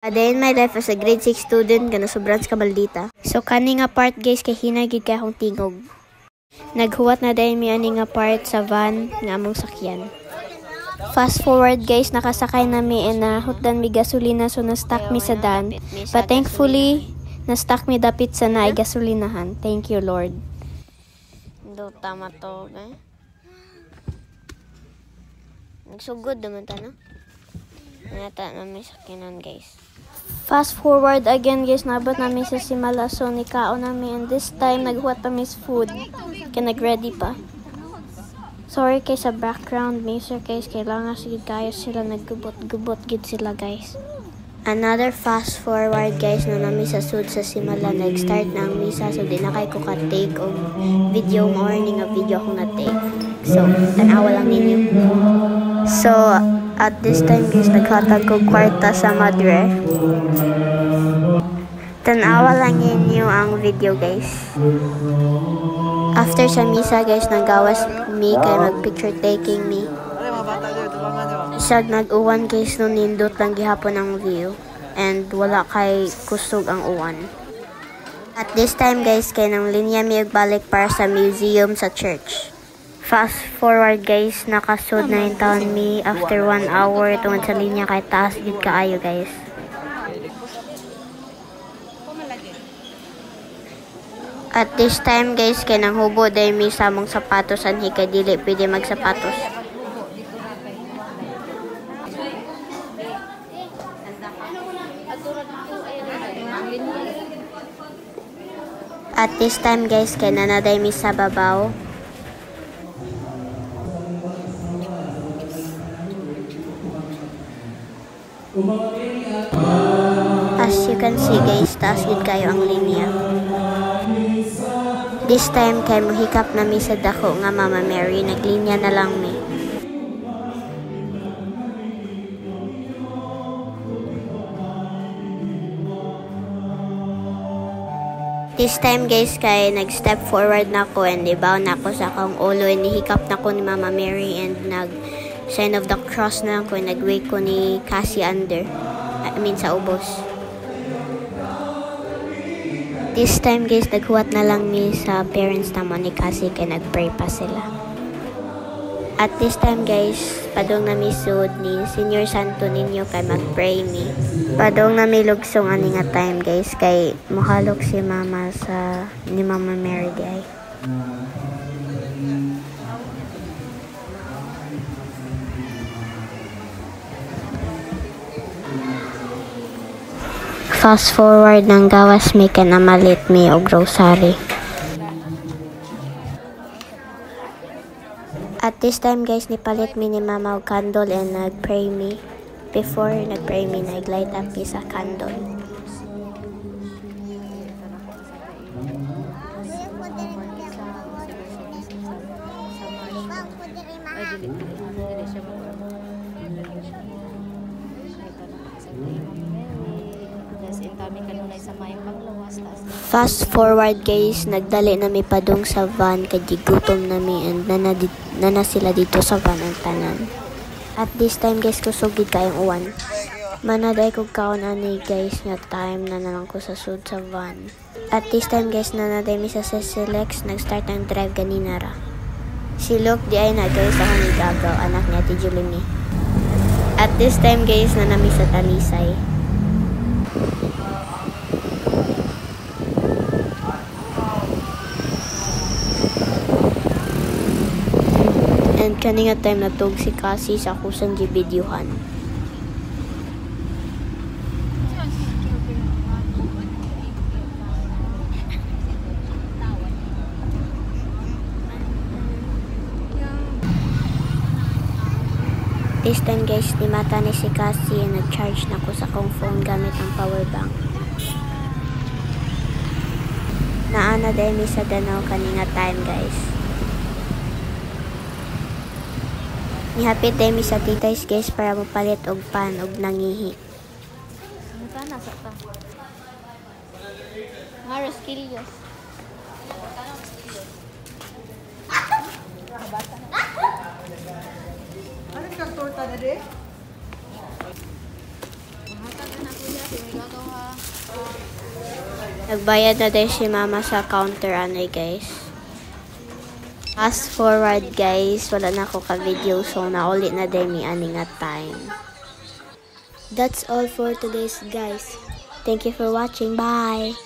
A day in my life as a grade 6 student nga sobrang ka maldita. So kani nga part guys kay hinagid kay akong tingog. Naghuwat na dahil mi ani nga part sa van nga among sakyan. Fast forward guys, nakasakay na mi and hutdan mi gasolina so na-stuck mi sa dan. But thankfully, na-stuck mi dapit sa naay gasolinahan. Thank you Lord. Do tama to, eh. Nagsugod naman ta, no? Nata na may sakyanan guys. Fast forward again guys, nabot namin sa Simala so nikaon namin and this time naghuwat pa mis food. Kaya nag-ready pa. Sorry kay sa background music guys, kailangan sige kayo sila naggubot-gubot gid sila guys. Another fast forward guys, na namin sa sud sa Simala, nag-start na ang misa so di na kay ko ka-take og video morning nga video akong na-take. So, tanawa lang ninyo. So, at this time guys, naghatag ko kwarta sa madre. Tanawa lang ninyo ang video guys. After sa misa guys, nagawas mi kay mag-picture taking mi. Isag nag-uwan guys, no nindot lang gihapon ang view. And wala kay kusog ang uwan. At this time guys, kay nang linya mi balik para sa museum sa church. Fast forward guys, nakasud na yung taon mi after 1 hour tungod sa linya kay taas gid kaayo guys. At this time guys, kay nang hubo dahil mi sa among sapatos anhi kay dili pwede magsapatos. At this time guys, kay nanaday mi sa babaw. As you can see guys, taas gid kayo ang linya. This time kay mohikap na mi sa dako nga Mama Mary, naglinya na lang mi. This time guys, kay nag-step forward na ko and ibaw na ko sa akong ulo and nihikap na ko ni Mama Mary and nag-sign of the cross na ko and nag-wake ko ni Cassie under. Sa ubos. This time guys, naghuwat na lang mi sa parents naman ni Cassie kay nag-pray pa sila. At this time guys, padong na mi sud ni Senior Santo ninyo kay mag-pray mi. Padong na mi lugsong ani nga time guys kay mohalok si Mama sa ni Mama Mary di ay. Fast forward ng gawas mi kay namalit mi og rosary. At this time guys, nipalit mi ni Mama og candle and nag-pray mi. Before nag-pray mi, nag-light up mi sa candle. Fast forward guys, nagdali na mi padung sa van kay gutom na mi and nana sila dito sa van ang tanan. At this time guys, kusugid kayong uwan. Manaday kog kaon ani guys nga time na nalang ko sa sud sa van. At this time guys, nanaday mi sa Selex, nag-start ang drive ganina ra. Si Luke di ay na guys ako ni Gagaw, anak niya ti Julimi. At this time guys, nanami sa Talisay. And kani nga time natug si Cassie sa kusang gibidyohan. This time guys, di mata ni si Cassie and nag-charge na ko sa kong phone gamit ang power bank. Naana dahil mi sa Danau kani nga time guys. Nihapit dahil mi sa titays guys para mapalit og pan og nangihi. Ano ka? Nasa ka? Mga Roskillos. Ano ka torta na rin? Mahata na Nagbayad na din si mama sa counter guys. Fast forward guys, wala na ako ka-video so naulit na din mi ani nga time. That's all for today's guys. Thank you for watching. Bye!